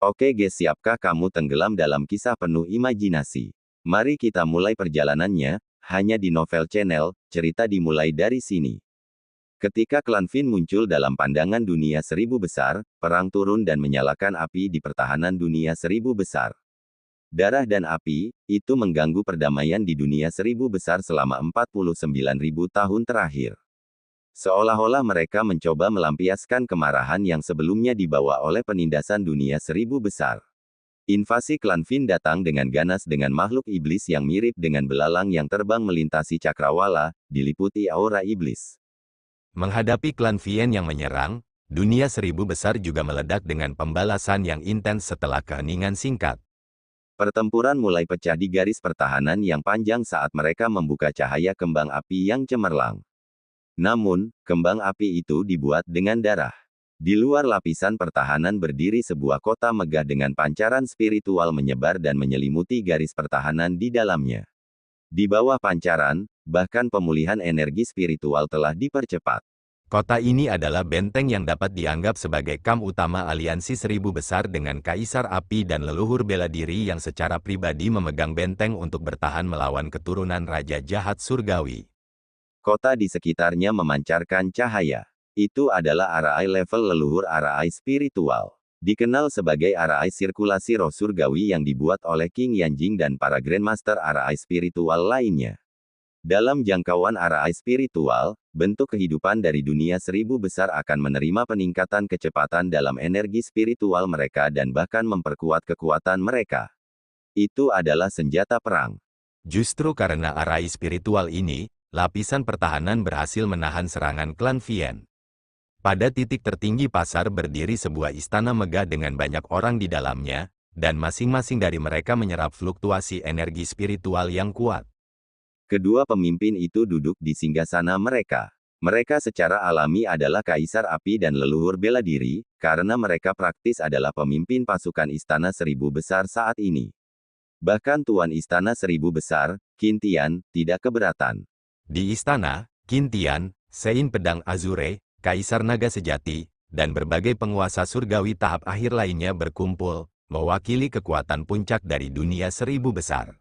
Oke guys, siapkah kamu tenggelam dalam kisah penuh imajinasi? Mari kita mulai perjalanannya, hanya di Novel Channel, cerita dimulai dari sini. Ketika klan Fin muncul dalam pandangan dunia seribu besar, perang turun dan menyalakan api di pertahanan dunia seribu besar. Darah dan api, itu mengganggu perdamaian di dunia seribu besar selama 49.000 tahun terakhir. Seolah-olah mereka mencoba melampiaskan kemarahan yang sebelumnya dibawa oleh penindasan dunia seribu besar. Invasi klan Fin datang dengan ganas dengan makhluk iblis yang mirip dengan belalang yang terbang melintasi cakrawala, diliputi aura iblis. Menghadapi klan Fin yang menyerang, dunia seribu besar juga meledak dengan pembalasan yang intens setelah keheningan singkat. Pertempuran mulai pecah di garis pertahanan yang panjang saat mereka membuka cahaya kembang api yang cemerlang. Namun, kembang api itu dibuat dengan darah. Di luar lapisan pertahanan berdiri sebuah kota megah dengan pancaran spiritual menyebar dan menyelimuti garis pertahanan di dalamnya. Di bawah pancaran, bahkan pemulihan energi spiritual telah dipercepat. Kota ini adalah benteng yang dapat dianggap sebagai kamp utama aliansi seribu besar dengan Kaisar Api dan leluhur bela diri yang secara pribadi memegang benteng untuk bertahan melawan keturunan Raja Jahat Surgawi. Kota di sekitarnya memancarkan cahaya. Itu adalah arai level leluhur arai spiritual. Dikenal sebagai arai sirkulasi roh surgawi yang dibuat oleh King Yanjing dan para Grandmaster arai spiritual lainnya. Dalam jangkauan arai spiritual, bentuk kehidupan dari dunia seribu besar akan menerima peningkatan kecepatan dalam energi spiritual mereka dan bahkan memperkuat kekuatan mereka. Itu adalah senjata perang. Justru karena arai spiritual ini, lapisan pertahanan berhasil menahan serangan klan Fin. Pada titik tertinggi pasar berdiri sebuah istana megah dengan banyak orang di dalamnya, dan masing-masing dari mereka menyerap fluktuasi energi spiritual yang kuat. Kedua pemimpin itu duduk di singgasana mereka. Mereka secara alami adalah Kaisar Api dan leluhur bela diri, karena mereka praktis adalah pemimpin pasukan Istana Seribu Besar saat ini. Bahkan Tuan Istana Seribu Besar, Qin Tian, tidak keberatan. Di istana, Qin Tian, Sein Pedang Azure, Kaisar Naga Sejati, dan berbagai penguasa surgawi tahap akhir lainnya berkumpul, mewakili kekuatan puncak dari dunia seribu besar.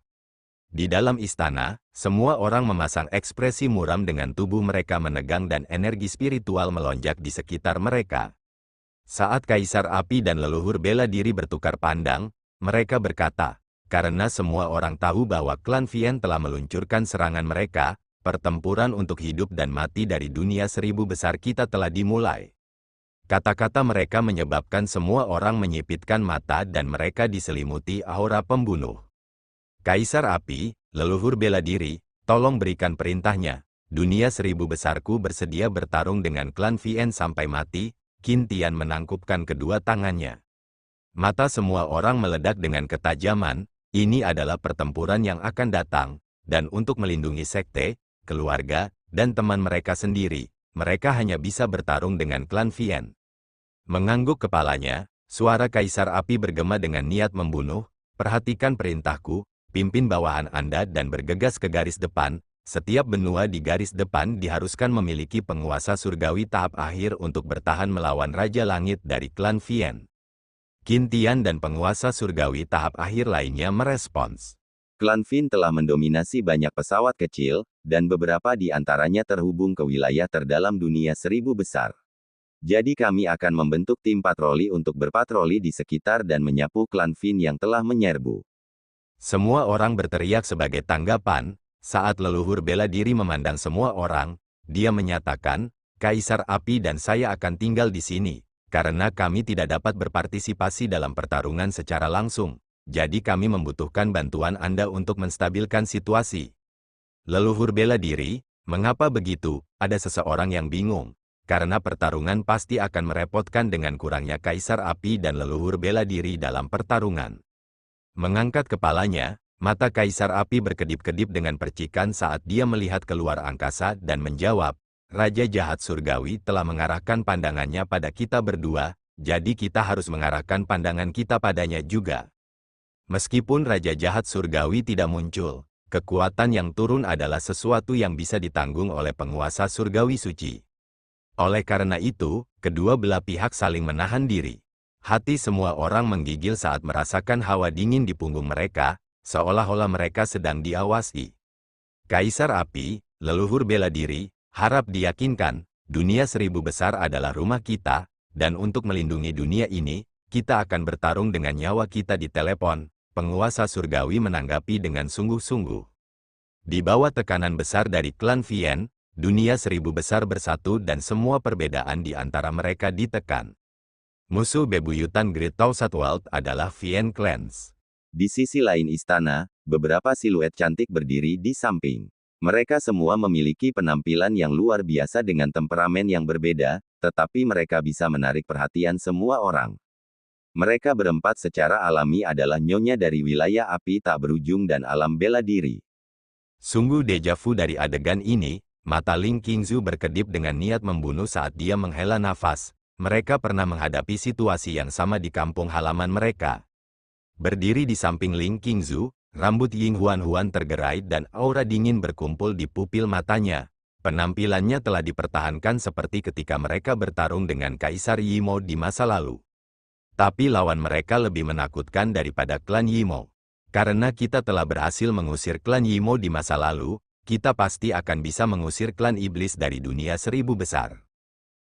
Di dalam istana, semua orang memasang ekspresi muram dengan tubuh mereka menegang dan energi spiritual melonjak di sekitar mereka. Saat Kaisar Api dan leluhur bela diri bertukar pandang, mereka berkata, karena semua orang tahu bahwa klan Fin telah meluncurkan serangan mereka, pertempuran untuk hidup dan mati dari dunia seribu besar kita telah dimulai. Kata-kata mereka menyebabkan semua orang menyipitkan mata dan mereka diselimuti aura pembunuh. Kaisar Api, leluhur bela diri, tolong berikan perintahnya. Dunia seribu besarku bersedia bertarung dengan klan Fin sampai mati. Qin Tian menangkupkan kedua tangannya. Mata semua orang meledak dengan ketajaman. Ini adalah pertempuran yang akan datang, dan untuk melindungi sekte, keluarga, dan teman mereka sendiri, mereka hanya bisa bertarung dengan klan Fin. Mengangguk kepalanya, suara Kaisar Api bergema dengan niat membunuh. Perhatikan perintahku, pimpin bawahan Anda dan bergegas ke garis depan. Setiap benua di garis depan diharuskan memiliki penguasa surgawi tahap akhir untuk bertahan melawan Raja Langit dari klan Fin. Qin Tian dan penguasa surgawi tahap akhir lainnya merespons. Klan Fin telah mendominasi banyak pesawat kecil, dan beberapa di antaranya terhubung ke wilayah terdalam dunia seribu besar. Jadi kami akan membentuk tim patroli untuk berpatroli di sekitar dan menyapu klan Fin yang telah menyerbu. Semua orang berteriak sebagai tanggapan. Saat leluhur bela diri memandang semua orang, dia menyatakan, Kaisar Api dan saya akan tinggal di sini, karena kami tidak dapat berpartisipasi dalam pertarungan secara langsung. Jadi kami membutuhkan bantuan Anda untuk menstabilkan situasi. Leluhur bela diri, mengapa begitu? Ada seseorang yang bingung. Karena pertarungan pasti akan merepotkan dengan kurangnya Kaisar Api dan leluhur bela diri dalam pertarungan. Mengangkat kepalanya, mata Kaisar Api berkedip-kedip dengan percikan saat dia melihat keluar angkasa dan menjawab, Raja Jahat Surgawi telah mengarahkan pandangannya pada kita berdua, jadi kita harus mengarahkan pandangan kita padanya juga. Meskipun Raja Jahat Surgawi tidak muncul, kekuatan yang turun adalah sesuatu yang bisa ditanggung oleh penguasa surgawi suci. Oleh karena itu, kedua belah pihak saling menahan diri. Hati semua orang menggigil saat merasakan hawa dingin di punggung mereka, seolah-olah mereka sedang diawasi. Kaisar Api, leluhur bela diri, harap diyakinkan, dunia 1000 besar adalah rumah kita, dan untuk melindungi dunia ini, kita akan bertarung dengan nyawa kita di telepon. Penguasa surgawi menanggapi dengan sungguh-sungguh. Di bawah tekanan besar dari klan Vien, dunia 1000 besar bersatu dan semua perbedaan di antara mereka ditekan. Musuh bebuyutan Great Thousand World adalah Vien Clans. Di sisi lain istana, beberapa siluet cantik berdiri di samping. Mereka semua memiliki penampilan yang luar biasa dengan temperamen yang berbeda, tetapi mereka bisa menarik perhatian semua orang. Mereka berempat secara alami adalah nyonya dari wilayah api tak berujung dan alam bela diri. Sungguh dejavu dari adegan ini, mata Ling Qingzu berkedip dengan niat membunuh saat dia menghela nafas. Mereka pernah menghadapi situasi yang sama di kampung halaman mereka. Berdiri di samping Ling Qingzu, rambut Ying Huan tergerai dan aura dingin berkumpul di pupil matanya. Penampilannya telah dipertahankan seperti ketika mereka bertarung dengan Kaisar Yimo di masa lalu. Tapi lawan mereka lebih menakutkan daripada klan Yimo. Karena kita telah berhasil mengusir klan Yimo di masa lalu, kita pasti akan bisa mengusir klan iblis dari dunia 1000 besar.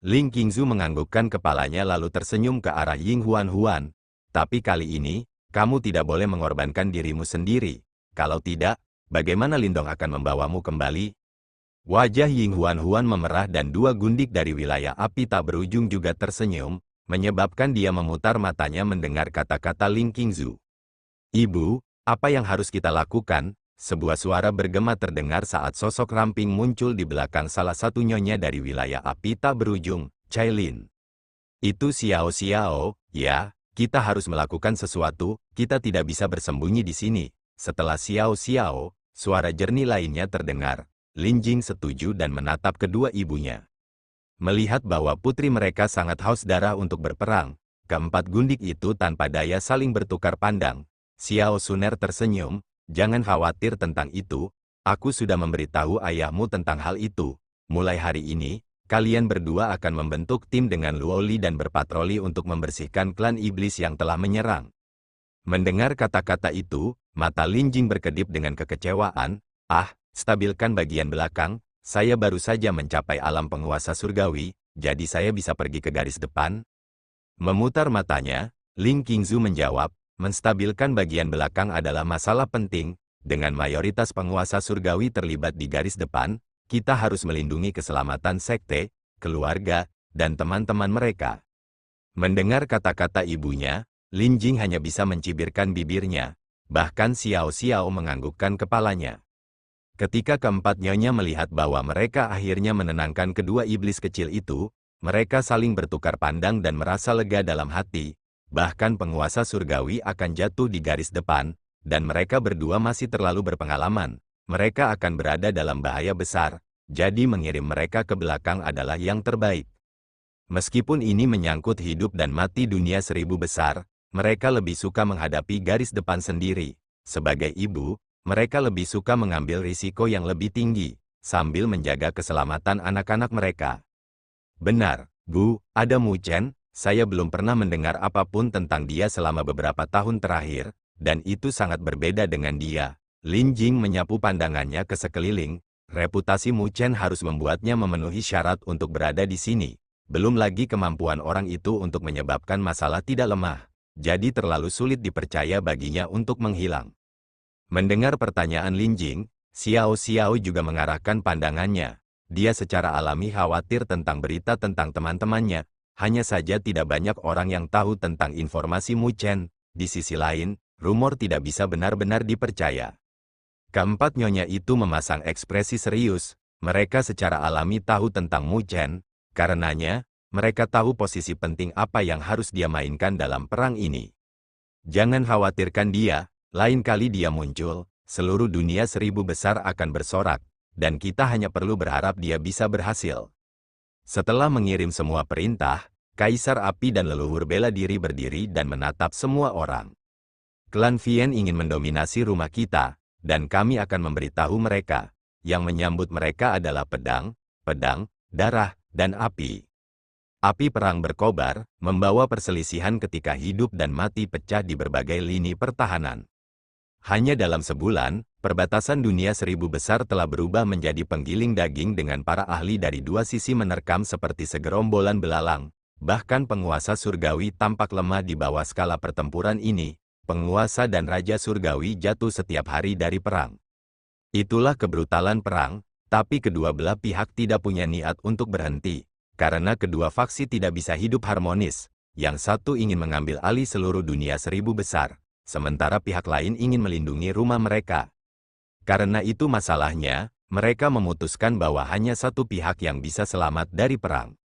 Ling Qingzu menganggukkan kepalanya lalu tersenyum ke arah Ying Huan. Tapi kali ini, kamu tidak boleh mengorbankan dirimu sendiri. Kalau tidak, bagaimana Lindong akan membawamu kembali? Wajah Ying Huan memerah dan dua gundik dari wilayah api tak berujung juga tersenyum, menyebabkan dia memutar matanya mendengar kata-kata Ling Qingzu. Ibu, apa yang harus kita lakukan? Sebuah suara bergema terdengar saat sosok ramping muncul di belakang salah satu nyonya dari wilayah api tak berujung, Cailin. Itu Xiao, ya, kita harus melakukan sesuatu, kita tidak bisa bersembunyi di sini. Setelah Xiao, suara jernih lainnya terdengar. Lin Jing setuju dan menatap kedua ibunya. Melihat bahwa putri mereka sangat haus darah untuk berperang, keempat gundik itu tanpa daya saling bertukar pandang. Xiao Suner tersenyum, jangan khawatir tentang itu, aku sudah memberitahu ayahmu tentang hal itu. Mulai hari ini, kalian berdua akan membentuk tim dengan Luo Li dan berpatroli untuk membersihkan klan iblis yang telah menyerang. Mendengar kata-kata itu, mata Lin Jing berkedip dengan kekecewaan. Stabilkan bagian belakang. Saya baru saja mencapai alam penguasa surgawi, jadi saya bisa pergi ke garis depan. Memutar matanya, Ling Qingzu menjawab, menstabilkan bagian belakang adalah masalah penting. Dengan mayoritas penguasa surgawi terlibat di garis depan, kita harus melindungi keselamatan sekte, keluarga, dan teman-teman mereka. Mendengar kata-kata ibunya, Lin Jing hanya bisa mencibirkan bibirnya. Bahkan Xiao menganggukkan kepalanya. Ketika keempat nyonya melihat bahwa mereka akhirnya menenangkan kedua iblis kecil itu, mereka saling bertukar pandang dan merasa lega dalam hati. Bahkan penguasa surgawi akan jatuh di garis depan, dan mereka berdua masih terlalu berpengalaman. Mereka akan berada dalam bahaya besar, jadi mengirim mereka ke belakang adalah yang terbaik. Meskipun ini menyangkut hidup dan mati dunia 1000 besar, mereka lebih suka menghadapi garis depan sendiri. Sebagai ibu, mereka lebih suka mengambil risiko yang lebih tinggi, sambil menjaga keselamatan anak-anak mereka. Benar, Bu, ada Mu Chen, saya belum pernah mendengar apapun tentang dia selama beberapa tahun terakhir, dan itu sangat berbeda dengan dia. Lin Jing menyapu pandangannya ke sekeliling, reputasi Mu Chen harus membuatnya memenuhi syarat untuk berada di sini. Belum lagi kemampuan orang itu untuk menyebabkan masalah tidak lemah, jadi terlalu sulit dipercaya baginya untuk menghilang. Mendengar pertanyaan Lin Jing, Xiao juga mengarahkan pandangannya. Dia secara alami khawatir tentang berita tentang teman-temannya, hanya saja tidak banyak orang yang tahu tentang informasi Mu Chen. Di sisi lain, rumor tidak bisa benar-benar dipercaya. Keempat nyonya itu memasang ekspresi serius, mereka secara alami tahu tentang Mu Chen, karenanya, mereka tahu posisi penting apa yang harus dia mainkan dalam perang ini. Jangan khawatirkan dia. Lain kali dia muncul, seluruh dunia 1000 besar akan bersorak, dan kita hanya perlu berharap dia bisa berhasil. Setelah mengirim semua perintah, Kaisar Api dan leluhur bela diri berdiri dan menatap semua orang. Klan Vien ingin mendominasi rumah kita, dan kami akan memberitahu mereka. Yang menyambut mereka adalah pedang, darah, dan api. Api perang berkobar, membawa perselisihan ketika hidup dan mati pecah di berbagai lini pertahanan. Hanya dalam sebulan, perbatasan dunia seribu besar telah berubah menjadi penggiling daging dengan para ahli dari dua sisi menerkam seperti segerombolan belalang. Bahkan penguasa surgawi tampak lemah di bawah skala pertempuran ini. Penguasa dan raja surgawi jatuh setiap hari dari perang. Itulah kebrutalan perang, tapi kedua belah pihak tidak punya niat untuk berhenti. Karena kedua faksi tidak bisa hidup harmonis, yang satu ingin mengambil alih seluruh dunia seribu besar, sementara pihak lain ingin melindungi rumah mereka. Karena itu masalahnya, mereka memutuskan bahwa hanya satu pihak yang bisa selamat dari perang.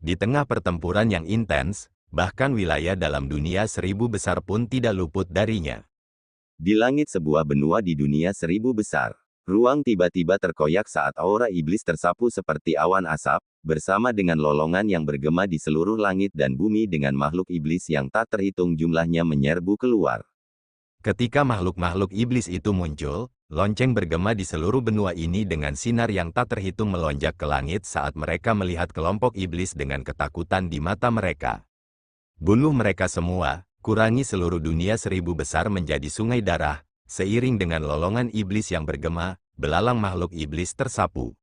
Di tengah pertempuran yang intens, bahkan wilayah dalam dunia seribu besar pun tidak luput darinya. Di langit sebuah benua di dunia seribu besar, ruang tiba-tiba terkoyak saat aura iblis tersapu seperti awan asap, bersama dengan lolongan yang bergema di seluruh langit dan bumi dengan makhluk iblis yang tak terhitung jumlahnya menyerbu keluar. Ketika makhluk-makhluk iblis itu muncul, lonceng bergema di seluruh benua ini dengan sinar yang tak terhitung melonjak ke langit saat mereka melihat kelompok iblis dengan ketakutan di mata mereka. Bunuh mereka semua, kurangi seluruh dunia seribu besar menjadi sungai darah, seiring dengan lolongan iblis yang bergema, belalang makhluk iblis tersapu.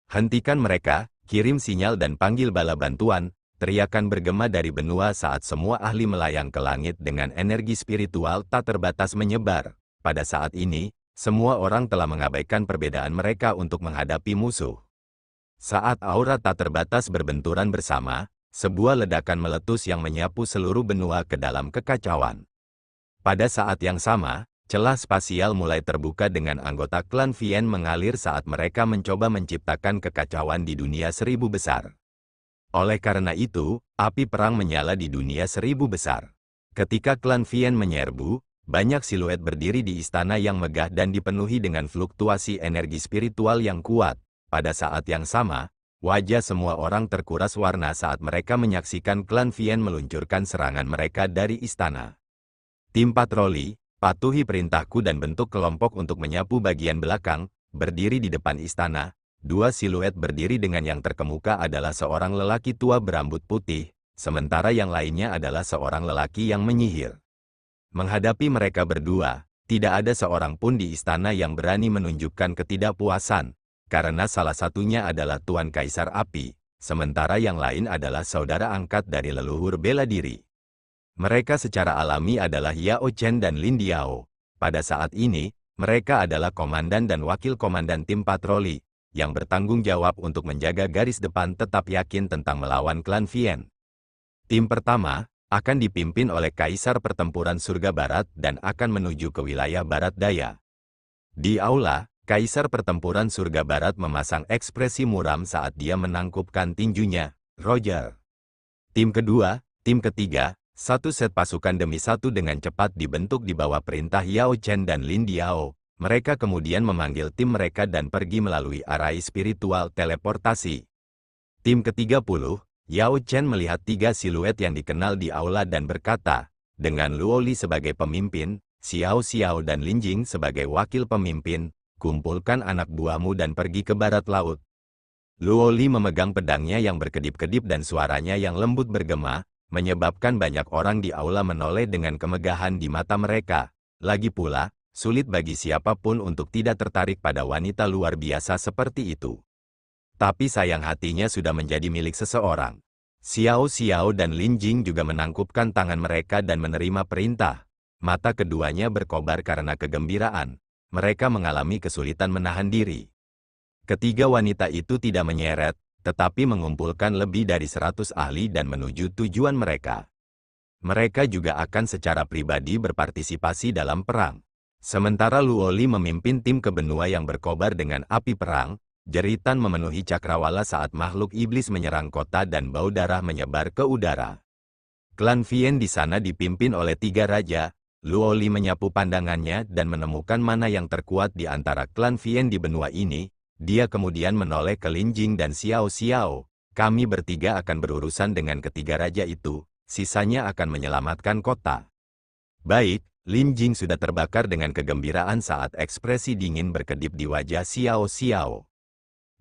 Hentikan mereka, kirim sinyal dan panggil bala bantuan, teriakan bergema dari benua saat semua ahli melayang ke langit dengan energi spiritual tak terbatas menyebar. Pada saat ini, semua orang telah mengabaikan perbedaan mereka untuk menghadapi musuh. Saat aura tak terbatas berbenturan bersama, sebuah ledakan meletus yang menyapu seluruh benua ke dalam kekacauan. Pada saat yang sama, celah spasial mulai terbuka dengan anggota klan Vien mengalir saat mereka mencoba menciptakan kekacauan di dunia seribu besar. Oleh karena itu, api perang menyala di dunia seribu besar. Ketika klan Vien menyerbu, banyak siluet berdiri di istana yang megah dan dipenuhi dengan fluktuasi energi spiritual yang kuat. Pada saat yang sama, wajah semua orang terkuras warna saat mereka menyaksikan klan Vien meluncurkan serangan mereka dari istana. Tim patroli, patuhi perintahku dan bentuk kelompok untuk menyapu bagian belakang, berdiri di depan istana. Dua siluet berdiri dengan yang terkemuka adalah seorang lelaki tua berambut putih, sementara yang lainnya adalah seorang lelaki yang menyihir. Menghadapi mereka berdua, tidak ada seorang pun di istana yang berani menunjukkan ketidakpuasan, karena salah satunya adalah Tuan Kaisar Api, sementara yang lain adalah saudara angkat dari leluhur bela diri. Mereka secara alami adalah Yao Chen dan Lin Diao. Pada saat ini, mereka adalah komandan dan wakil komandan tim patroli, yang bertanggung jawab untuk menjaga garis depan tetap yakin tentang melawan klan Vien. Tim pertama akan dipimpin oleh Kaisar Pertempuran Surga Barat dan akan menuju ke wilayah Barat Daya. Di aula, Kaisar Pertempuran Surga Barat memasang ekspresi muram saat dia menangkupkan tinjunya, Roger. Tim kedua, tim ketiga, satu set pasukan demi satu dengan cepat dibentuk di bawah perintah Yao Chen dan Lin Diao. Mereka kemudian memanggil tim mereka dan pergi melalui arai spiritual teleportasi. Tim ke-30, Yao Chen melihat tiga siluet yang dikenal di aula dan berkata, dengan Luo Li sebagai pemimpin, Xiao Xiao dan Lin Jing sebagai wakil pemimpin, kumpulkan anak buahmu dan pergi ke barat laut. Luo Li memegang pedangnya yang berkedip-kedip dan suaranya yang lembut bergema, menyebabkan banyak orang di aula menoleh dengan kemegahan di mata mereka. Lagi pula, sulit bagi siapapun untuk tidak tertarik pada wanita luar biasa seperti itu. Tapi sayang hatinya sudah menjadi milik seseorang. Xiao Xiao dan Lin Jing juga menangkupkan tangan mereka dan menerima perintah. Mata keduanya berkobar karena kegembiraan. Mereka mengalami kesulitan menahan diri. Ketiga wanita itu tidak menyeret, tetapi mengumpulkan lebih dari 100 ahli dan menuju tujuan mereka. Mereka juga akan secara pribadi berpartisipasi dalam perang. Sementara Luo Li memimpin tim ke benua yang berkobar dengan api perang, jeritan memenuhi cakrawala saat makhluk iblis menyerang kota dan bau darah menyebar ke udara. Klan Vien di sana dipimpin oleh tiga raja. Luo Li menyapu pandangannya dan menemukan mana yang terkuat di antara klan Vien di benua ini. Dia kemudian menoleh ke Lin Jing dan Xiao Xiao. Kami bertiga akan berurusan dengan ketiga raja itu, sisanya akan menyelamatkan kota. Baik. Lin Jing sudah terbakar dengan kegembiraan saat ekspresi dingin berkedip di wajah Xiao Xiao.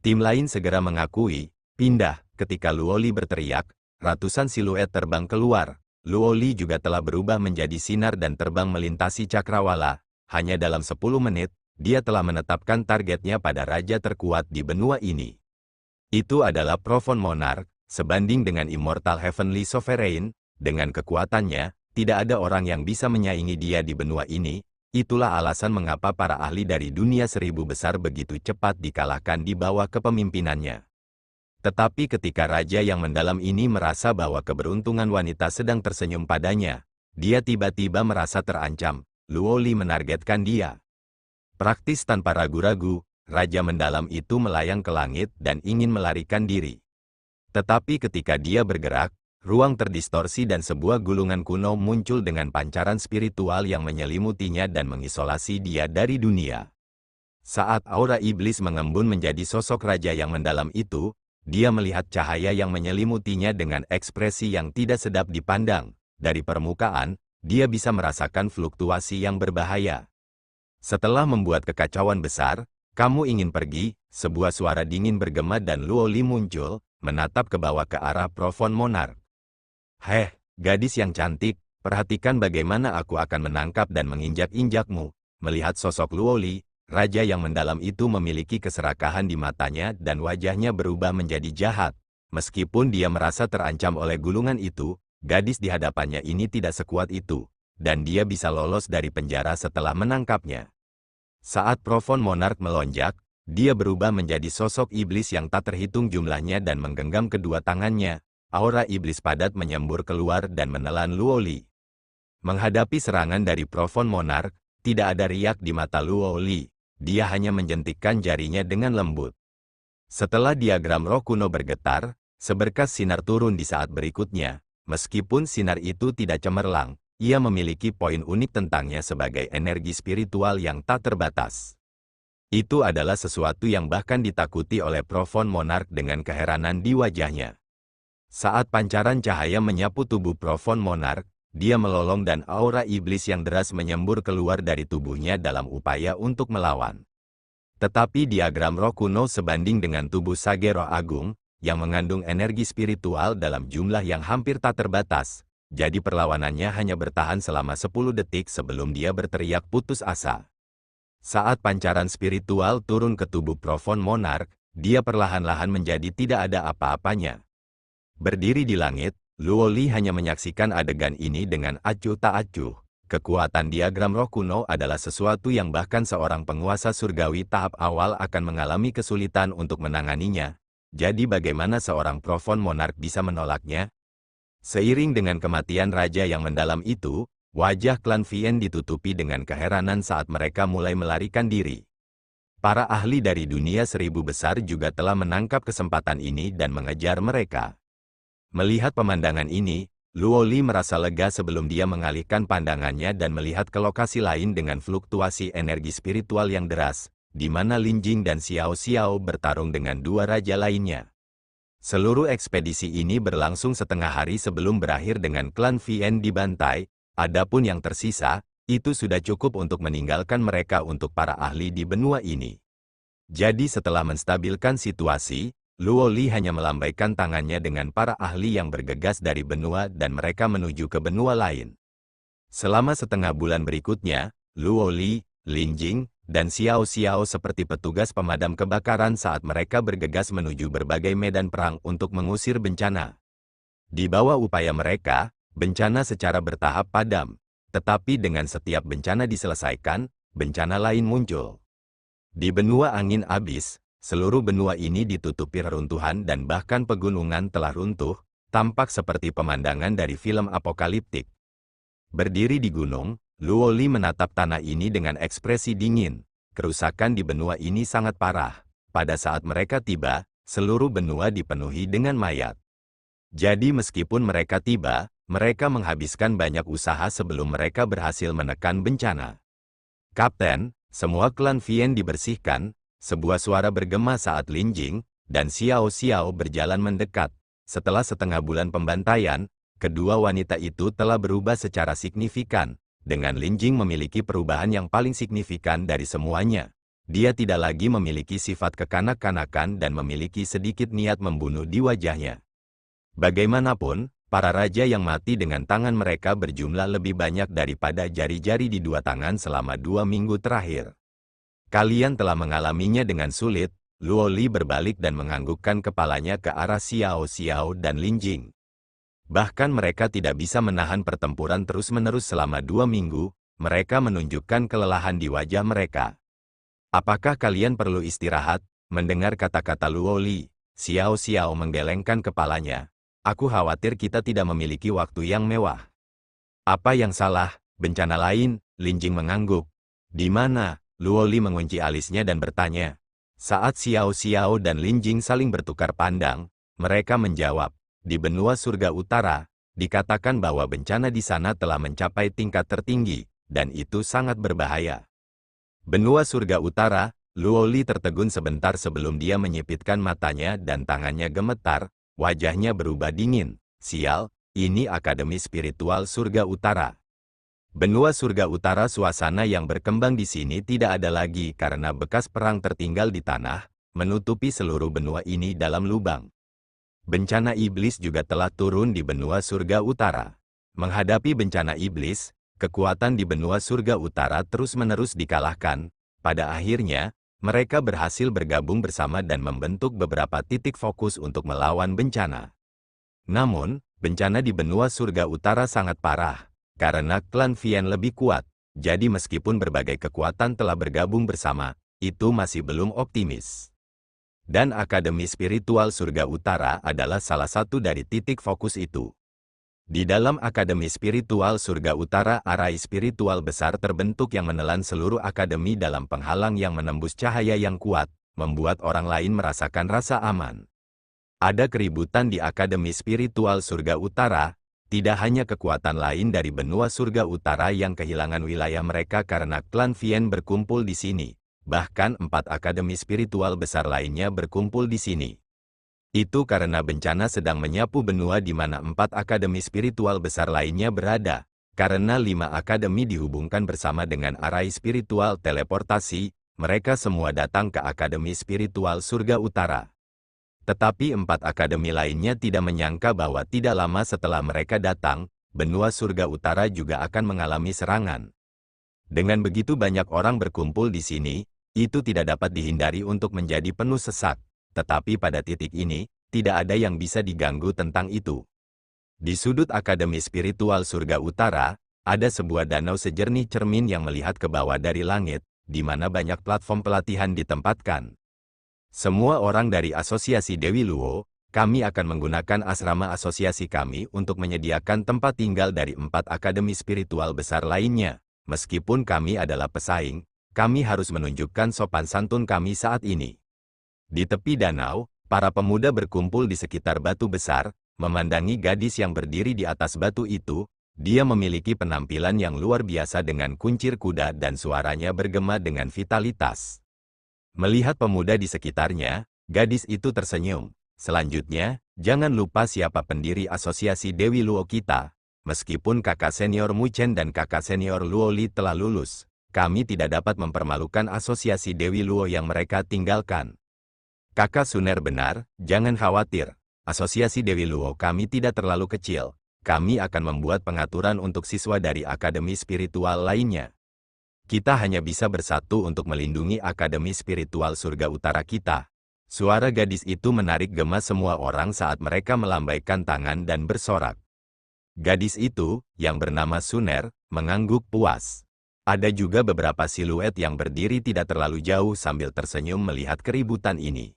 Tim lain segera mengakui, pindah, ketika Luo Li berteriak, ratusan siluet terbang keluar. Luo Li juga telah berubah menjadi sinar dan terbang melintasi cakrawala. Hanya dalam 10 menit, dia telah menetapkan targetnya pada raja terkuat di benua ini. Itu adalah Profond Monarch, sebanding dengan Immortal Heavenly Sovereign. Dengan kekuatannya, tidak ada orang yang bisa menyaingi dia di benua ini. Itulah alasan mengapa para ahli dari dunia 1000 besar begitu cepat dikalahkan di bawah kepemimpinannya. Tetapi ketika raja yang mendalam ini merasa bahwa keberuntungan wanita sedang tersenyum padanya, dia tiba-tiba merasa terancam. Luo Li menargetkan dia. Praktis tanpa ragu-ragu, raja mendalam itu melayang ke langit dan ingin melarikan diri. Tetapi ketika dia bergerak, ruang terdistorsi dan sebuah gulungan kuno muncul dengan pancaran spiritual yang menyelimutinya dan mengisolasi dia dari dunia. Saat aura iblis mengembun menjadi sosok raja yang mendalam itu, dia melihat cahaya yang menyelimutinya dengan ekspresi yang tidak sedap dipandang. Dari permukaan, dia bisa merasakan fluktuasi yang berbahaya. Setelah membuat kekacauan besar, kamu ingin pergi, sebuah suara dingin bergema dan Luo Li muncul, menatap ke bawah ke arah Profond Monarch. Heh, gadis yang cantik, perhatikan bagaimana aku akan menangkap dan menginjak-injakmu. Melihat sosok Luo Li, raja yang mendalam itu memiliki keserakahan di matanya dan wajahnya berubah menjadi jahat. Meskipun dia merasa terancam oleh gulungan itu, gadis di hadapannya ini tidak sekuat itu, dan dia bisa lolos dari penjara setelah menangkapnya. Saat Profond Monarch melonjak, dia berubah menjadi sosok iblis yang tak terhitung jumlahnya dan menggenggam kedua tangannya. Aura iblis padat menyembur keluar dan menelan Luo Li. Menghadapi serangan dari Profond Monarch, tidak ada riak di mata Luo Li. Dia hanya menjentikkan jarinya dengan lembut. Setelah diagram roh kuno bergetar, seberkas sinar turun di saat berikutnya. Meskipun sinar itu tidak cemerlang, ia memiliki poin unik tentangnya sebagai energi spiritual yang tak terbatas. Itu adalah sesuatu yang bahkan ditakuti oleh Profond Monarch dengan keheranan di wajahnya. Saat pancaran cahaya menyapu tubuh Profond Monarch, dia melolong dan aura iblis yang deras menyembur keluar dari tubuhnya dalam upaya untuk melawan. Tetapi diagram roh kuno sebanding dengan tubuh Sage Roh Agung, yang mengandung energi spiritual dalam jumlah yang hampir tak terbatas, jadi perlawanannya hanya bertahan selama 10 detik sebelum dia berteriak putus asa. Saat pancaran spiritual turun ke tubuh Profond Monarch, dia perlahan-lahan menjadi tidak ada apa-apanya. Berdiri di langit, Luo Li hanya menyaksikan adegan ini dengan acuh tak acuh. Kekuatan diagram roh kuno adalah sesuatu yang bahkan seorang penguasa surgawi tahap awal akan mengalami kesulitan untuk menanganinya. Jadi bagaimana seorang Profond Monarch bisa menolaknya? Seiring dengan kematian raja yang mendalam itu, wajah klan Vien ditutupi dengan keheranan saat mereka mulai melarikan diri. Para ahli dari dunia 1000 besar juga telah menangkap kesempatan ini dan mengejar mereka. Melihat pemandangan ini, Luo Li merasa lega sebelum dia mengalihkan pandangannya dan melihat ke lokasi lain dengan fluktuasi energi spiritual yang deras, di mana Lin Jing dan Xiao Xiao bertarung dengan dua raja lainnya. Seluruh ekspedisi ini berlangsung setengah hari sebelum berakhir dengan klan Vien dibantai, adapun yang tersisa, itu sudah cukup untuk meninggalkan mereka untuk para ahli di benua ini. Jadi setelah menstabilkan situasi, Luo Li hanya melambaikan tangannya dengan para ahli yang bergegas dari benua dan mereka menuju ke benua lain. Selama setengah bulan berikutnya, Luo Li, Lin Jing, dan Xiao Xiao seperti petugas pemadam kebakaran saat mereka bergegas menuju berbagai medan perang untuk mengusir bencana. Di bawah upaya mereka, bencana secara bertahap padam, tetapi dengan setiap bencana diselesaikan, bencana lain muncul. Di benua angin abis, seluruh benua ini ditutupi reruntuhan dan bahkan pegunungan telah runtuh, tampak seperti pemandangan dari film apokaliptik. Berdiri di gunung, Luo Li menatap tanah ini dengan ekspresi dingin. Kerusakan di benua ini sangat parah. Pada saat mereka tiba, seluruh benua dipenuhi dengan mayat. Jadi meskipun mereka tiba, mereka menghabiskan banyak usaha sebelum mereka berhasil menekan bencana. Kapten, semua klan Vien dibersihkan. Sebuah suara bergema saat Lin Jing dan Xiao Xiao berjalan mendekat. Setelah setengah bulan pembantaian, kedua wanita itu telah berubah secara signifikan. Dengan Lin Jing memiliki perubahan yang paling signifikan dari semuanya. Dia tidak lagi memiliki sifat kekanak-kanakan dan memiliki sedikit niat membunuh di wajahnya. Bagaimanapun, para raja yang mati dengan tangan mereka berjumlah lebih banyak daripada jari-jari di dua tangan selama 2 minggu terakhir. Kalian telah mengalaminya dengan sulit. Luo Li berbalik dan menganggukkan kepalanya ke arah Xiao Xiao dan Lin Jing. Bahkan mereka tidak bisa menahan pertempuran terus-menerus selama 2 minggu, mereka menunjukkan kelelahan di wajah mereka. Apakah kalian perlu istirahat? Mendengar kata-kata Luo Li, Xiao Xiao menggelengkan kepalanya. Aku khawatir kita tidak memiliki waktu yang mewah. Apa yang salah? Bencana lain? Lin Jing mengangguk. Di mana? Luo Li mengunci alisnya dan bertanya. Saat Xiao Xiao dan Lin Jing saling bertukar pandang, mereka menjawab, di benua surga utara, dikatakan bahwa bencana di sana telah mencapai tingkat tertinggi, dan itu sangat berbahaya. Benua surga utara, Luo Li tertegun sebentar sebelum dia menyipitkan matanya dan tangannya gemetar, wajahnya berubah dingin. Sial, ini Akademi Spiritual Surga Utara. Benua surga utara suasana yang berkembang di sini tidak ada lagi karena bekas perang tertinggal di tanah, menutupi seluruh benua ini dalam lubang. Bencana iblis juga telah turun di benua surga utara. Menghadapi bencana iblis, kekuatan di benua surga utara terus-menerus dikalahkan. Pada akhirnya, mereka berhasil bergabung bersama dan membentuk beberapa titik fokus untuk melawan bencana. Namun, bencana di benua surga utara sangat parah. Karena klan Vian lebih kuat, jadi meskipun berbagai kekuatan telah bergabung bersama, itu masih belum optimis. Dan Akademi Spiritual Surga Utara adalah salah satu dari titik fokus itu. Di dalam Akademi Spiritual Surga Utara, arai spiritual besar terbentuk yang menelan seluruh akademi dalam penghalang yang menembus cahaya yang kuat, membuat orang lain merasakan rasa aman. Ada keributan di Akademi Spiritual Surga Utara. Tidak hanya kekuatan lain dari benua surga utara yang kehilangan wilayah mereka karena klan Vian berkumpul di sini, bahkan 4 akademi spiritual besar lainnya berkumpul di sini. Itu karena bencana sedang menyapu benua di mana 4 akademi spiritual besar lainnya berada, karena 5 akademi dihubungkan bersama dengan arai spiritual teleportasi, mereka semua datang ke Akademi Spiritual Surga Utara. Tetapi 4 akademi lainnya tidak menyangka bahwa tidak lama setelah mereka datang, benua surga utara juga akan mengalami serangan. Dengan begitu banyak orang berkumpul di sini, itu tidak dapat dihindari untuk menjadi penuh sesak. Tetapi pada titik ini, tidak ada yang bisa diganggu tentang itu. Di sudut Akademi Spiritual Surga Utara, ada sebuah danau sejernih cermin yang melihat ke bawah dari langit, di mana banyak platform pelatihan ditempatkan. Semua orang dari Asosiasi Dewi Luo, kami akan menggunakan asrama asosiasi kami untuk menyediakan tempat tinggal dari 4 akademi spiritual besar lainnya. Meskipun kami adalah pesaing, kami harus menunjukkan sopan santun kami saat ini. Di tepi danau, para pemuda berkumpul di sekitar batu besar, memandangi gadis yang berdiri di atas batu itu. Dia memiliki penampilan yang luar biasa dengan kuncir kuda dan suaranya bergema dengan vitalitas. Melihat pemuda di sekitarnya, gadis itu tersenyum. Selanjutnya, jangan lupa siapa pendiri Asosiasi Dewi Luo kita. Meskipun kakak senior Mu Chen dan kakak senior Luo Li telah lulus, kami tidak dapat mempermalukan Asosiasi Dewi Luo yang mereka tinggalkan. Kakak Suner benar, jangan khawatir. Asosiasi Dewi Luo kami tidak terlalu kecil. Kami akan membuat pengaturan untuk siswa dari akademi spiritual lainnya. Kita hanya bisa bersatu untuk melindungi Akademi Spiritual Surga Utara kita. Suara gadis itu menarik gema semua orang saat mereka melambaikan tangan dan bersorak. Gadis itu, yang bernama Suner, mengangguk puas. Ada juga beberapa siluet yang berdiri tidak terlalu jauh sambil tersenyum melihat keributan ini.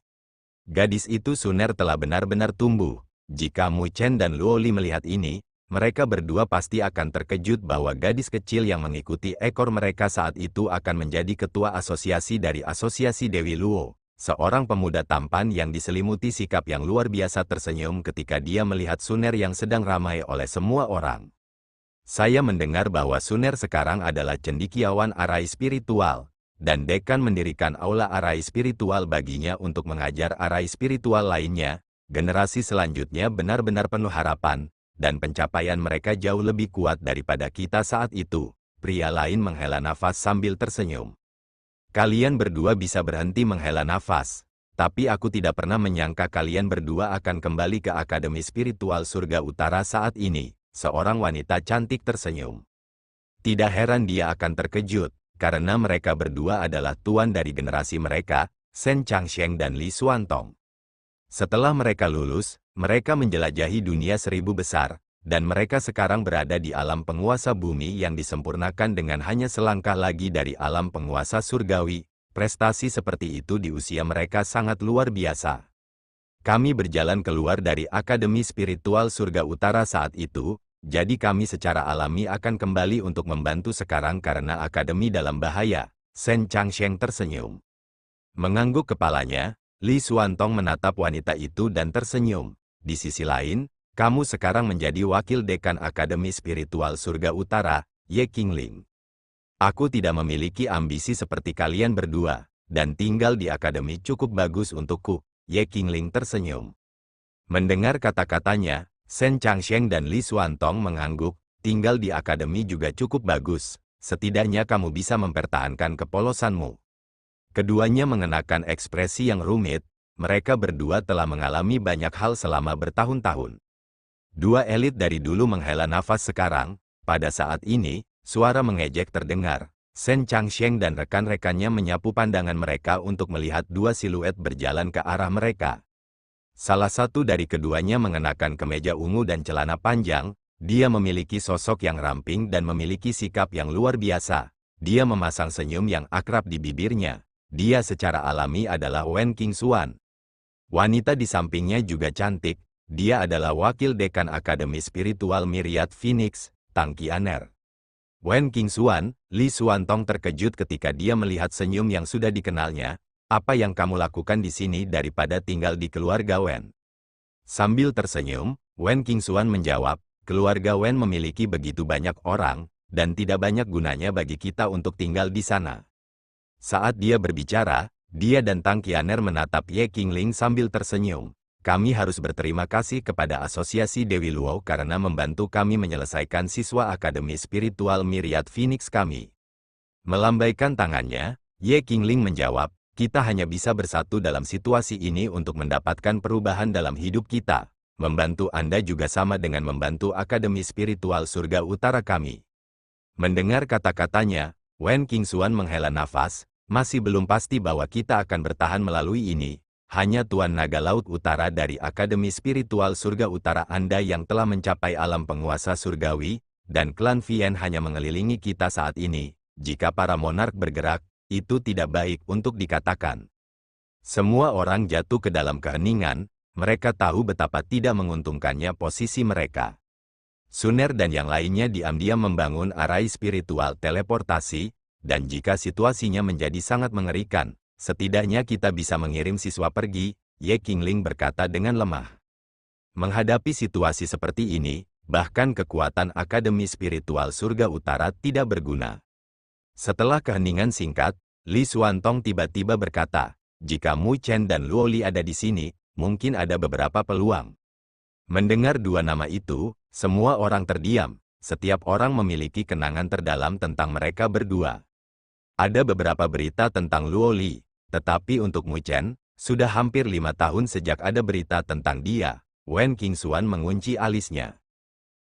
Gadis itu Suner telah benar-benar tumbuh. Jika Mu Chen dan Luo Li melihat ini, mereka berdua pasti akan terkejut bahwa gadis kecil yang mengikuti ekor mereka saat itu akan menjadi ketua asosiasi dari Asosiasi Dewi Luo. Seorang pemuda tampan yang diselimuti sikap yang luar biasa tersenyum ketika dia melihat Suner yang sedang ramai oleh semua orang. Saya mendengar bahwa Suner sekarang adalah cendekiawan arai spiritual, dan dekan mendirikan aula arai spiritual baginya untuk mengajar arai spiritual lainnya. Generasi selanjutnya benar-benar penuh harapan, dan pencapaian mereka jauh lebih kuat daripada kita saat itu. Pria lain menghela nafas sambil tersenyum. Kalian berdua bisa berhenti menghela nafas. Tapi aku tidak pernah menyangka kalian berdua akan kembali ke Akademi Spiritual Surga Utara saat ini. Seorang wanita cantik tersenyum. Tidak heran dia akan terkejut, karena mereka berdua adalah tuan dari generasi mereka, Shen Changsheng dan Li Xuantong. Setelah mereka lulus, mereka menjelajahi dunia 1000 besar, dan mereka sekarang berada di alam penguasa bumi yang disempurnakan dengan hanya selangkah lagi dari alam penguasa surgawi. Prestasi seperti itu di usia mereka sangat luar biasa. Kami berjalan keluar dari Akademi Spiritual Surga Utara saat itu, jadi kami secara alami akan kembali untuk membantu sekarang karena Akademi dalam bahaya. Shen Changsheng tersenyum. Mengangguk kepalanya, Li Xuantong menatap wanita itu dan tersenyum. Di sisi lain, kamu sekarang menjadi wakil dekan Akademi Spiritual Surga Utara, Ye Qingling. Aku tidak memiliki ambisi seperti kalian berdua, dan tinggal di akademi cukup bagus untukku. Ye Qingling tersenyum. Mendengar kata-katanya, Shen Changsheng dan Li Xuantong mengangguk. Tinggal di akademi juga cukup bagus. Setidaknya kamu bisa mempertahankan kepolosanmu. Keduanya mengenakan ekspresi yang rumit. Mereka berdua telah mengalami banyak hal selama bertahun-tahun. Dua elit dari dulu menghela nafas sekarang. Pada saat ini, suara mengejek terdengar. Shen Changsheng dan rekan-rekannya menyapu pandangan mereka untuk melihat dua siluet berjalan ke arah mereka. Salah satu dari keduanya mengenakan kemeja ungu dan celana panjang. Dia memiliki sosok yang ramping dan memiliki sikap yang luar biasa. Dia memasang senyum yang akrab di bibirnya. Dia secara alami adalah Wen Qingxuan. Wanita di sampingnya juga cantik. Dia adalah wakil dekan Akademi Spiritual Myriad Phoenix, Tang Qianer. Wen Qingxuan, Li Xuantong terkejut ketika dia melihat senyum yang sudah dikenalnya. Apa yang kamu lakukan di sini daripada tinggal di keluarga Wen? Sambil tersenyum, Wen Qingxuan menjawab, keluarga Wen memiliki begitu banyak orang, dan tidak banyak gunanya bagi kita untuk tinggal di sana. Saat dia berbicara, dia dan Tang Qianer menatap Ye Qingling sambil tersenyum. Kami harus berterima kasih kepada Asosiasi Dewi Luo karena membantu kami menyelesaikan siswa Akademi Spiritual Myriad Phoenix kami. Melambaikan tangannya, Ye Qingling menjawab, kita hanya bisa bersatu dalam situasi ini untuk mendapatkan perubahan dalam hidup kita. Membantu Anda juga sama dengan membantu Akademi Spiritual Surga Utara kami. Mendengar kata-katanya, Wen Qingxuan menghela nafas, masih belum pasti bahwa kita akan bertahan melalui ini. Hanya Tuan Naga Laut Utara dari Akademi Spiritual Surga Utara Anda yang telah mencapai alam penguasa surgawi, dan klan Vian hanya mengelilingi kita saat ini. Jika para monark bergerak, itu tidak baik untuk dikatakan. Semua orang jatuh ke dalam keheningan, mereka tahu betapa tidak menguntungkannya posisi mereka. Suner dan yang lainnya diam-diam membangun arai spiritual teleportasi, dan jika situasinya menjadi sangat mengerikan, setidaknya kita bisa mengirim siswa pergi, Ye Qingling berkata dengan lemah. Menghadapi situasi seperti ini, bahkan kekuatan Akademi Spiritual Surga Utara tidak berguna. Setelah keheningan singkat, Li Xuantong tiba-tiba berkata, jika Mu Chen dan Luo Li ada di sini, mungkin ada beberapa peluang. Mendengar dua nama itu, semua orang terdiam. Setiap orang memiliki kenangan terdalam tentang mereka berdua. Ada beberapa berita tentang Luo Li. Tetapi untuk Mu Chen, sudah hampir 5 tahun sejak ada berita tentang dia. Wen Qingxuan mengunci alisnya.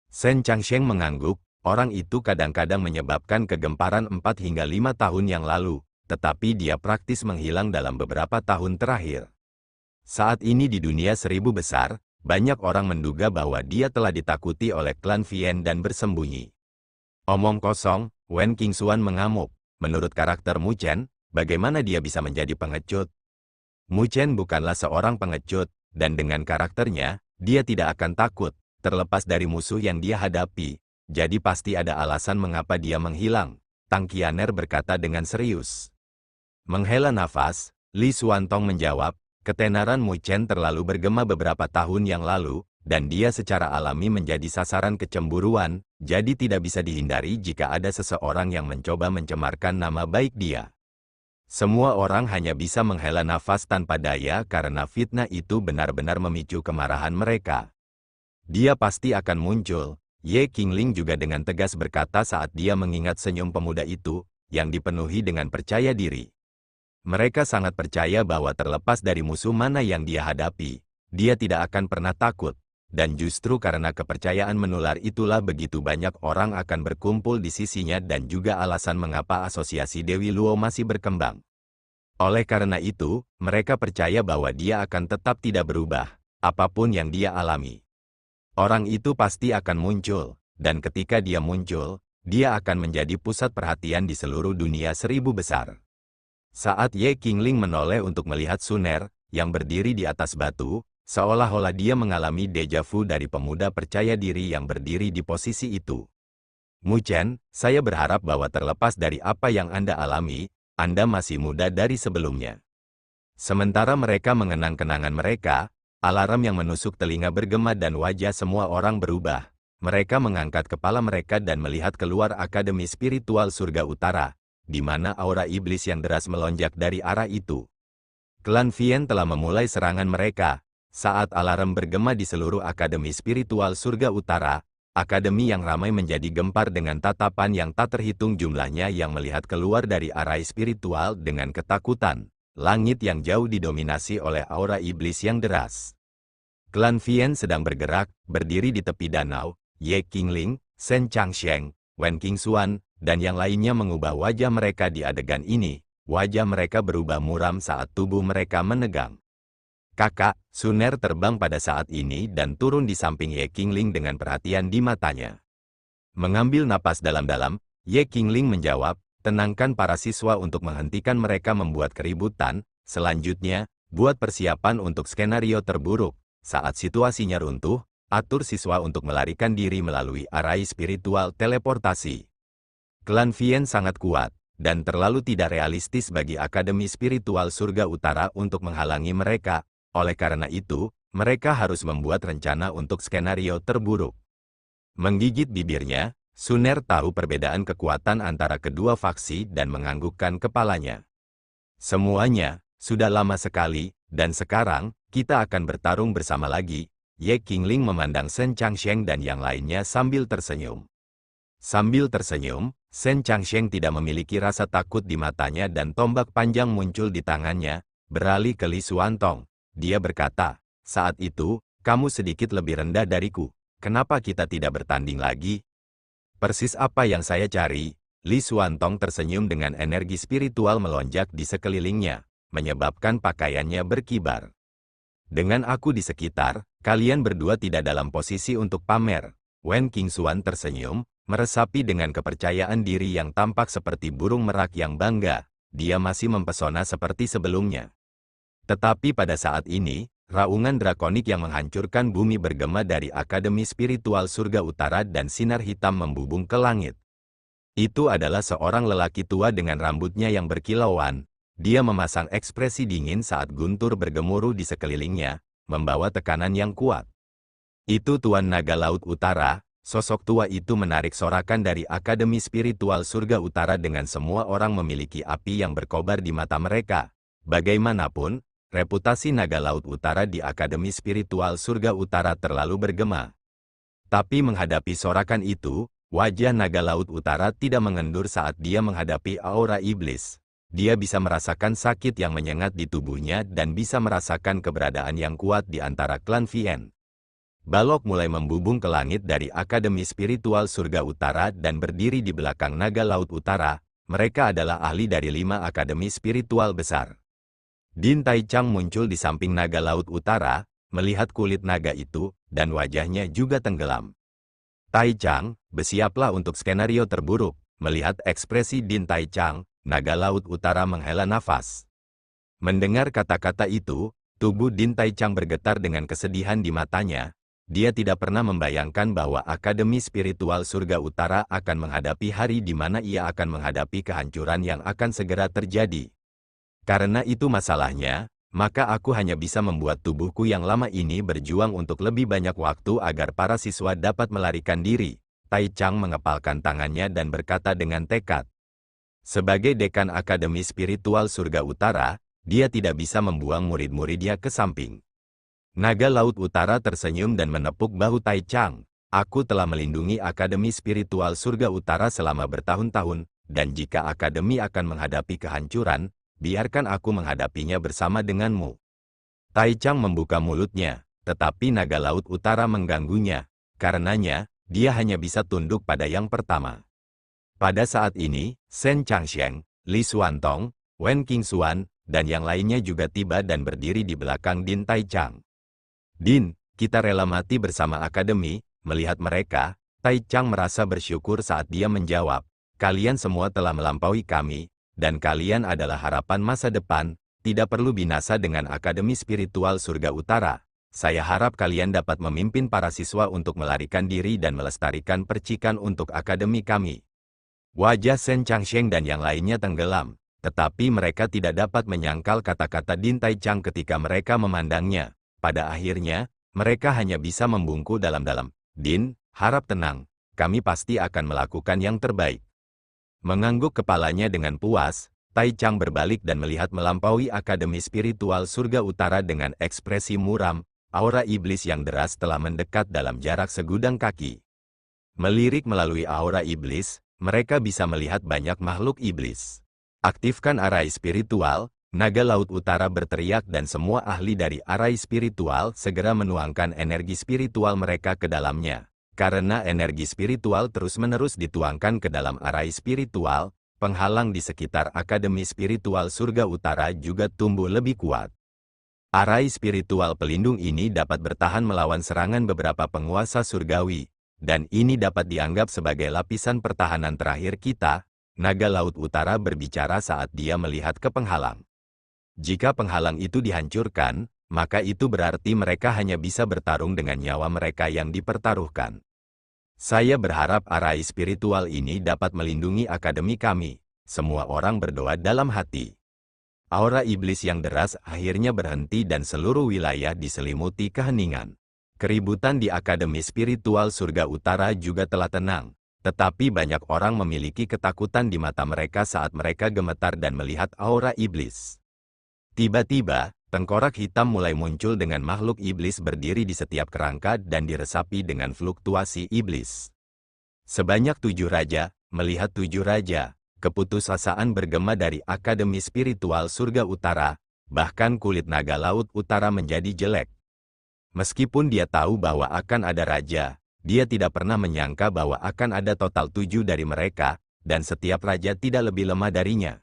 Shen Changsheng mengangguk, orang itu kadang-kadang menyebabkan kegemparan 4 hingga 5 tahun yang lalu, tetapi dia praktis menghilang dalam beberapa tahun terakhir. Saat ini di dunia 1000 besar, banyak orang menduga bahwa dia telah ditakuti oleh klan Vian dan bersembunyi. Omong kosong, Wen Qingxuan mengamuk. Menurut karakter Mu Chen, bagaimana dia bisa menjadi pengecut? Mu Chen bukanlah seorang pengecut, dan dengan karakternya, dia tidak akan takut, terlepas dari musuh yang dia hadapi. Jadi pasti ada alasan mengapa dia menghilang. Tang Qianer berkata dengan serius. Menghela nafas, Li Xuantong menjawab, ketenaran Mu Chen terlalu bergema beberapa tahun yang lalu, dan dia secara alami menjadi sasaran kecemburuan, jadi tidak bisa dihindari jika ada seseorang yang mencoba mencemarkan nama baik dia. Semua orang hanya bisa menghela nafas tanpa daya karena fitnah itu benar-benar memicu kemarahan mereka. Dia pasti akan muncul, Ye Qingling juga dengan tegas berkata saat dia mengingat senyum pemuda itu, yang dipenuhi dengan percaya diri. Mereka sangat percaya bahwa terlepas dari musuh mana yang dia hadapi, dia tidak akan pernah takut. Dan justru karena kepercayaan menular itulah begitu banyak orang akan berkumpul di sisinya dan juga alasan mengapa asosiasi Dewi Luo masih berkembang. Oleh karena itu, mereka percaya bahwa dia akan tetap tidak berubah, apapun yang dia alami. Orang itu pasti akan muncul, dan ketika dia muncul, dia akan menjadi pusat perhatian di seluruh dunia 1000 besar. Saat Ye Qingling menoleh untuk melihat Suner, yang berdiri di atas batu, seolah-olah dia mengalami deja vu dari pemuda percaya diri yang berdiri di posisi itu. Mu Chen, saya berharap bahwa terlepas dari apa yang Anda alami, Anda masih muda dari sebelumnya. Sementara mereka mengenang kenangan mereka, alarm yang menusuk telinga bergema dan wajah semua orang berubah. Mereka mengangkat kepala mereka dan melihat keluar Akademi Spiritual Surga Utara, di mana aura iblis yang deras melonjak dari arah itu. Klan Vien telah memulai serangan mereka. Saat alarm bergema di seluruh Akademi Spiritual Surga Utara, akademi yang ramai menjadi gempar dengan tatapan yang tak terhitung jumlahnya yang melihat keluar dari arah spiritual dengan ketakutan. Langit yang jauh didominasi oleh aura iblis yang deras. Klan Vien sedang bergerak, berdiri di tepi danau. Ye Qingling, Shen Changsheng, Wen Qingxuan, dan yang lainnya mengubah wajah mereka di adegan ini. Wajah mereka berubah muram saat tubuh mereka menegang. Kakak, Suner terbang pada saat ini dan turun di samping Ye Qingling dengan perhatian di matanya. Mengambil napas dalam-dalam, Ye Qingling menjawab, tenangkan para siswa untuk menghentikan mereka membuat keributan. Selanjutnya, buat persiapan untuk skenario terburuk. Saat situasinya runtuh, atur siswa untuk melarikan diri melalui arah spiritual teleportasi. Klan Vien sangat kuat, dan terlalu tidak realistis bagi Akademi Spiritual Surga Utara untuk menghalangi mereka. Oleh karena itu, mereka harus membuat rencana untuk skenario terburuk. Menggigit bibirnya, Suner tahu perbedaan kekuatan antara kedua faksi dan menganggukkan kepalanya. Semuanya sudah lama sekali, dan sekarang kita akan bertarung bersama lagi. Ye Qingling memandang Shen Changsheng dan yang lainnya sambil tersenyum. Sambil tersenyum, Shen Changsheng tidak memiliki rasa takut di matanya dan tombak panjang muncul di tangannya, beralih ke Li Xuantong. Dia berkata, saat itu, kamu sedikit lebih rendah dariku. Kenapa kita tidak bertanding lagi? Persis apa yang saya cari. Li Xuantong tersenyum dengan energi spiritual melonjak di sekelilingnya, menyebabkan pakaiannya berkibar. Dengan aku di sekitar, kalian berdua tidak dalam posisi untuk pamer. Wen Qingxuan tersenyum, meresapi dengan kepercayaan diri yang tampak seperti burung merak yang bangga. Dia masih mempesona seperti sebelumnya. Tetapi pada saat ini, raungan drakonik yang menghancurkan bumi bergema dari Akademi Spiritual Surga Utara dan sinar hitam membubung ke langit. Itu adalah seorang lelaki tua dengan rambutnya yang berkilauan. Dia memasang ekspresi dingin saat guntur bergemuruh di sekelilingnya, membawa tekanan yang kuat. Itu Tuan Naga Laut Utara. Sosok tua itu menarik sorakan dari Akademi Spiritual Surga Utara dengan semua orang memiliki api yang berkobar di mata mereka. Bagaimanapun, reputasi Naga Laut Utara di Akademi Spiritual Surga Utara terlalu bergema. Tapi menghadapi sorakan itu, wajah Naga Laut Utara tidak mengendur saat dia menghadapi aura iblis. Dia bisa merasakan sakit yang menyengat di tubuhnya dan bisa merasakan keberadaan yang kuat di antara klan Vien. Balok mulai membubung ke langit dari Akademi Spiritual Surga Utara dan berdiri di belakang Naga Laut Utara. Mereka adalah ahli dari 5 Akademi Spiritual besar. Din Tai Chang muncul di samping Naga Laut Utara, melihat kulit naga itu, dan wajahnya juga tenggelam. Tai Chang, bersiaplah untuk skenario terburuk. Melihat ekspresi Din Tai Chang, Naga Laut Utara menghela nafas. Mendengar kata-kata itu, tubuh Din Tai Chang bergetar dengan kesedihan di matanya. Dia tidak pernah membayangkan bahwa Akademi Spiritual Surga Utara akan menghadapi hari di mana ia akan menghadapi kehancuran yang akan segera terjadi. Karena itu masalahnya, maka aku hanya bisa membuat tubuhku yang lama ini berjuang untuk lebih banyak waktu agar para siswa dapat melarikan diri. Tai Chang mengepalkan tangannya dan berkata dengan tekad. Sebagai dekan Akademi Spiritual Surga Utara, dia tidak bisa membuang murid-muridnya ke samping. Naga Laut Utara tersenyum dan menepuk bahu Tai Chang. Aku telah melindungi Akademi Spiritual Surga Utara selama bertahun-tahun, dan jika Akademi akan menghadapi kehancuran, biarkan aku menghadapinya bersama denganmu. Tai Chang membuka mulutnya, tetapi naga laut utara mengganggunya. Karenanya, dia hanya bisa tunduk pada yang pertama. Pada saat ini, Shen Changsheng, Li Xuantong, Wen Qingxuan, dan yang lainnya juga tiba dan berdiri di belakang Din Tai Chang. Din, kita rela mati bersama akademi. Melihat mereka, Tai Chang merasa bersyukur saat dia menjawab, kalian semua telah melampaui kami, dan kalian adalah harapan masa depan, tidak perlu binasa dengan Akademi Spiritual Surga Utara. Saya harap kalian dapat memimpin para siswa untuk melarikan diri dan melestarikan percikan untuk akademi kami. Wajah Shen Changsheng dan yang lainnya tenggelam, tetapi mereka tidak dapat menyangkal kata-kata Din Tai Chang ketika mereka memandangnya. Pada akhirnya, mereka hanya bisa membungkuk dalam-dalam. Din, harap tenang, kami pasti akan melakukan yang terbaik. Mengangguk kepalanya dengan puas, Tai Chang berbalik dan melihat melampaui Akademi Spiritual Surga Utara dengan ekspresi muram. Aura iblis yang deras telah mendekat dalam jarak segudang kaki. Melirik melalui aura iblis, mereka bisa melihat banyak makhluk iblis. Aktifkan arai spiritual, naga laut utara berteriak dan semua ahli dari arai spiritual segera menuangkan energi spiritual mereka ke dalamnya. Karena energi spiritual terus-menerus dituangkan ke dalam arai spiritual, penghalang di sekitar Akademi Spiritual Surga Utara juga tumbuh lebih kuat. Arai spiritual pelindung ini dapat bertahan melawan serangan beberapa penguasa surgawi, dan ini dapat dianggap sebagai lapisan pertahanan terakhir kita. Naga Laut Utara berbicara saat dia melihat ke penghalang. Jika penghalang itu dihancurkan, maka itu berarti mereka hanya bisa bertarung dengan nyawa mereka yang dipertaruhkan. Saya berharap arai spiritual ini dapat melindungi akademi kami. Semua orang berdoa dalam hati. Aura iblis yang deras akhirnya berhenti dan seluruh wilayah diselimuti keheningan. Keributan di Akademi Spiritual Surga Utara juga telah tenang, tetapi banyak orang memiliki ketakutan di mata mereka saat mereka gemetar dan melihat aura iblis. Tiba-tiba, tengkorak hitam mulai muncul dengan makhluk iblis berdiri di setiap kerangka dan diresapi dengan fluktuasi iblis. Sebanyak 7 raja, melihat 7 raja. Keputusasaan bergema dari Akademi Spiritual Surga Utara, bahkan kulit naga laut utara menjadi jelek. Meskipun dia tahu bahwa akan ada raja, dia tidak pernah menyangka bahwa akan ada total 7 dari mereka, dan setiap raja tidak lebih lemah darinya.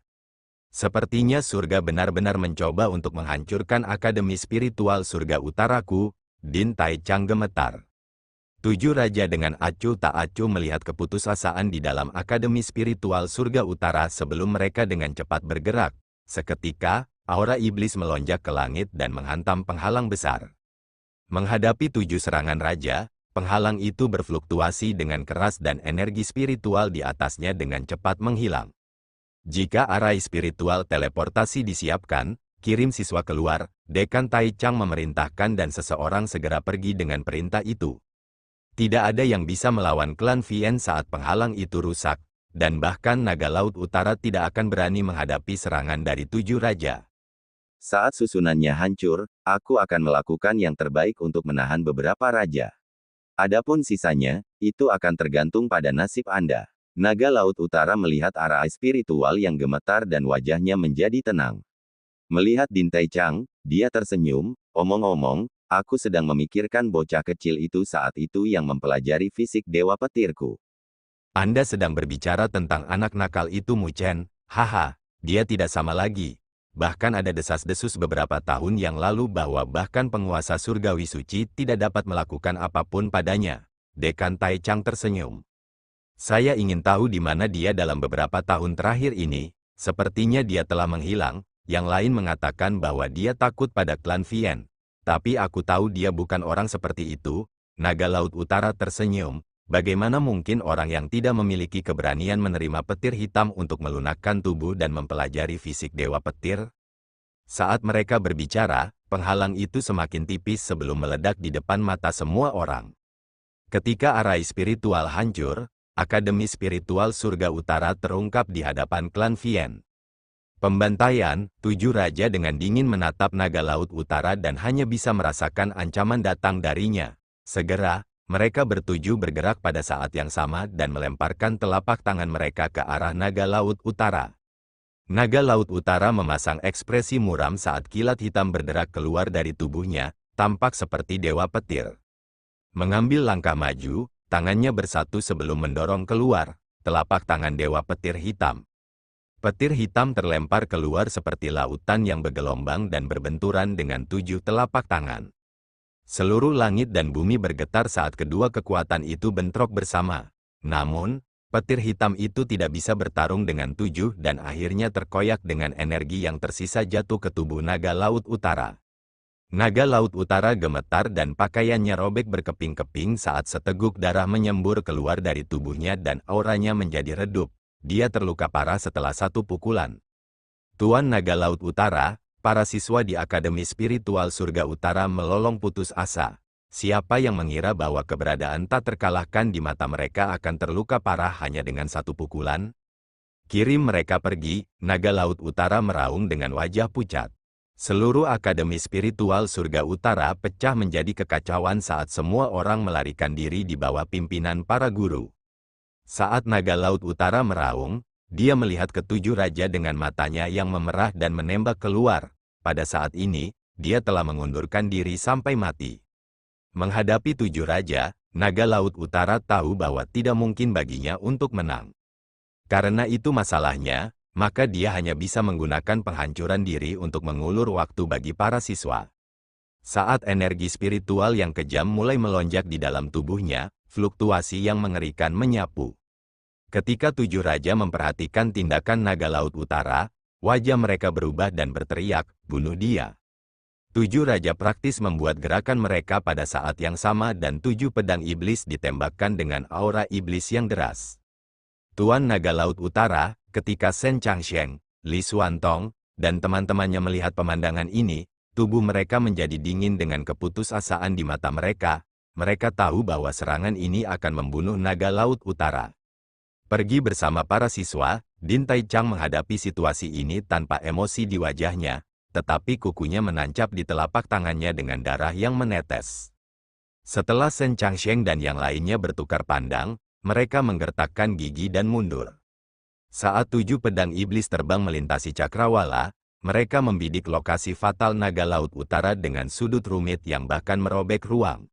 Sepertinya surga benar-benar mencoba untuk menghancurkan Akademi Spiritual Surga Utaraku. Din Tai Chang gemetar. 7 raja dengan acuh tak acuh melihat keputusasaan di dalam Akademi Spiritual Surga Utara sebelum mereka dengan cepat bergerak. Seketika, aura iblis melonjak ke langit dan menghantam penghalang besar. Menghadapi 7 serangan raja, penghalang itu berfluktuasi dengan keras dan energi spiritual di atasnya dengan cepat menghilang. Jika arai spiritual teleportasi disiapkan, kirim siswa keluar. Dekan Tai Chang memerintahkan dan seseorang segera pergi dengan perintah itu. Tidak ada yang bisa melawan klan Vien saat penghalang itu rusak, dan bahkan naga laut utara tidak akan berani menghadapi serangan dari 7 raja. Saat susunannya hancur, aku akan melakukan yang terbaik untuk menahan beberapa raja. Adapun sisanya, itu akan tergantung pada nasib Anda. Naga laut utara melihat arah spiritual yang gemetar dan wajahnya menjadi tenang. Melihat Din Tai Chang, dia tersenyum, omong-omong, aku sedang memikirkan bocah kecil itu saat itu yang mempelajari fisik dewa petirku. Anda sedang berbicara tentang anak nakal itu Mu Chen, haha, dia tidak sama lagi. Bahkan ada desas-desus beberapa tahun yang lalu bahwa bahkan penguasa surgawi suci tidak dapat melakukan apapun padanya. Dekan Tai Chang tersenyum. Saya ingin tahu di mana dia dalam beberapa tahun terakhir ini, sepertinya dia telah menghilang, yang lain mengatakan bahwa dia takut pada klan Vien. Tapi aku tahu dia bukan orang seperti itu. Naga Laut Utara tersenyum. Bagaimana mungkin orang yang tidak memiliki keberanian menerima petir hitam untuk melunakkan tubuh dan mempelajari fisik dewa petir? Saat mereka berbicara, penghalang itu semakin tipis sebelum meledak di depan mata semua orang. Ketika arai spiritual hancur, Akademi Spiritual Surga Utara terungkap di hadapan klan Vien. Pembantaian, 7 raja dengan dingin menatap naga laut utara dan hanya bisa merasakan ancaman datang darinya. Segera, mereka bertuju bergerak pada saat yang sama dan melemparkan telapak tangan mereka ke arah naga laut utara. Naga Laut Utara memasang ekspresi muram saat kilat hitam berderak keluar dari tubuhnya, tampak seperti dewa petir. Mengambil langkah maju, tangannya bersatu sebelum mendorong keluar, telapak tangan dewa petir hitam. Petir hitam terlempar keluar seperti lautan yang bergelombang dan berbenturan dengan 7 telapak tangan. Seluruh langit dan bumi bergetar saat kedua kekuatan itu bentrok bersama. Namun, petir hitam itu tidak bisa bertarung dengan 7 dan akhirnya terkoyak dengan energi yang tersisa jatuh ke tubuh Naga Laut Utara. Naga Laut Utara gemetar dan pakaiannya robek berkeping-keping saat seteguk darah menyembur keluar dari tubuhnya dan auranya menjadi redup. Dia terluka parah setelah satu pukulan. Tuan Naga Laut Utara, para siswa di Akademi Spiritual Surga Utara melolong putus asa. Siapa yang mengira bahwa keberadaan tak terkalahkan di mata mereka akan terluka parah hanya dengan satu pukulan? Kirim mereka pergi, Naga Laut Utara meraung dengan wajah pucat. Seluruh Akademi Spiritual Surga Utara pecah menjadi kekacauan saat semua orang melarikan diri di bawah pimpinan para guru. Saat Naga Laut Utara meraung, dia melihat ketujuh raja dengan matanya yang memerah dan menembak keluar. Pada saat ini, dia telah mengundurkan diri sampai mati. Menghadapi 7 raja, Naga Laut Utara tahu bahwa tidak mungkin baginya untuk menang. Karena itu masalahnya, maka dia hanya bisa menggunakan penghancuran diri untuk mengulur waktu bagi para siswa. Saat energi spiritual yang kejam mulai melonjak di dalam tubuhnya, fluktuasi yang mengerikan menyapu. Ketika 7 raja memperhatikan tindakan Naga Laut Utara, wajah mereka berubah dan berteriak, "Bunuh dia!" 7 raja praktis membuat gerakan mereka pada saat yang sama dan 7 pedang iblis ditembakkan dengan aura iblis yang deras. Tuan Naga Laut Utara, ketika Shen Changsheng, Li Xuantong, dan teman-temannya melihat pemandangan ini, tubuh mereka menjadi dingin dengan keputusasaan di mata mereka. Mereka tahu bahwa serangan ini akan membunuh Naga Laut Utara. Pergi bersama para siswa, Din Tai Chang menghadapi situasi ini tanpa emosi di wajahnya, tetapi kukunya menancap di telapak tangannya dengan darah yang menetes. Setelah Shen Changsheng dan yang lainnya bertukar pandang, mereka menggertakkan gigi dan mundur. Saat 7 pedang iblis terbang melintasi cakrawala, mereka membidik lokasi fatal Naga Laut Utara dengan sudut rumit yang bahkan merobek ruang.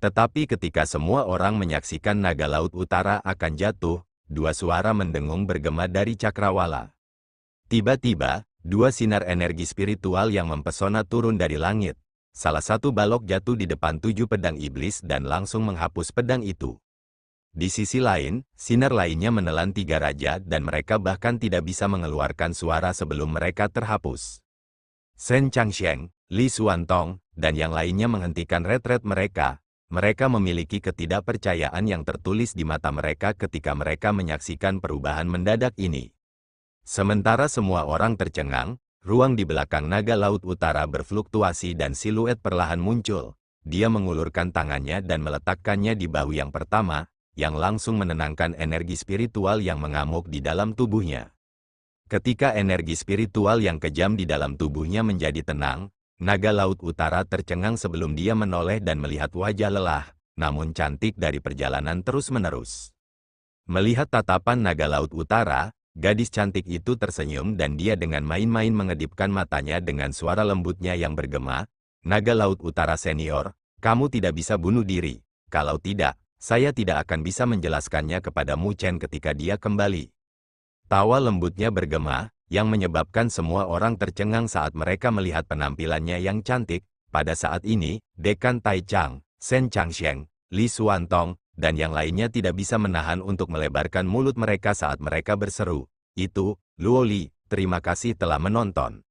Tetapi ketika semua orang menyaksikan Naga Laut Utara akan jatuh, 2 suara mendengung bergema dari cakrawala. Tiba-tiba, 2 sinar energi spiritual yang mempesona turun dari langit. Salah satu balok jatuh di depan 7 pedang iblis dan langsung menghapus pedang itu. Di sisi lain, sinar lainnya menelan 3 raja dan mereka bahkan tidak bisa mengeluarkan suara sebelum mereka terhapus. Shen Changsheng, Li Xuantong, dan yang lainnya menghentikan retret mereka. Mereka memiliki ketidakpercayaan yang tertulis di mata mereka ketika mereka menyaksikan perubahan mendadak ini. Sementara semua orang tercengang, ruang di belakang Naga Laut Utara berfluktuasi dan siluet perlahan muncul. Dia mengulurkan tangannya dan meletakkannya di bahu yang pertama, yang langsung menenangkan energi spiritual yang mengamuk di dalam tubuhnya. Ketika energi spiritual yang kejam di dalam tubuhnya menjadi tenang, Naga Laut Utara tercengang sebelum dia menoleh dan melihat wajah lelah, namun cantik dari perjalanan terus-menerus. Melihat tatapan Naga Laut Utara, gadis cantik itu tersenyum dan dia dengan main-main mengedipkan matanya dengan suara lembutnya yang bergema, "Naga Laut Utara Senior, kamu tidak bisa bunuh diri. Kalau tidak, saya tidak akan bisa menjelaskannya kepada Mu Chen ketika dia kembali." Tawa lembutnya bergema, yang menyebabkan semua orang tercengang saat mereka melihat penampilannya yang cantik. Pada saat ini, Dekan Tai Chang, Shen Changsheng, Li Xuantong, dan yang lainnya tidak bisa menahan untuk melebarkan mulut mereka saat mereka berseru, "Itu, Luo Li, terima kasih telah menonton."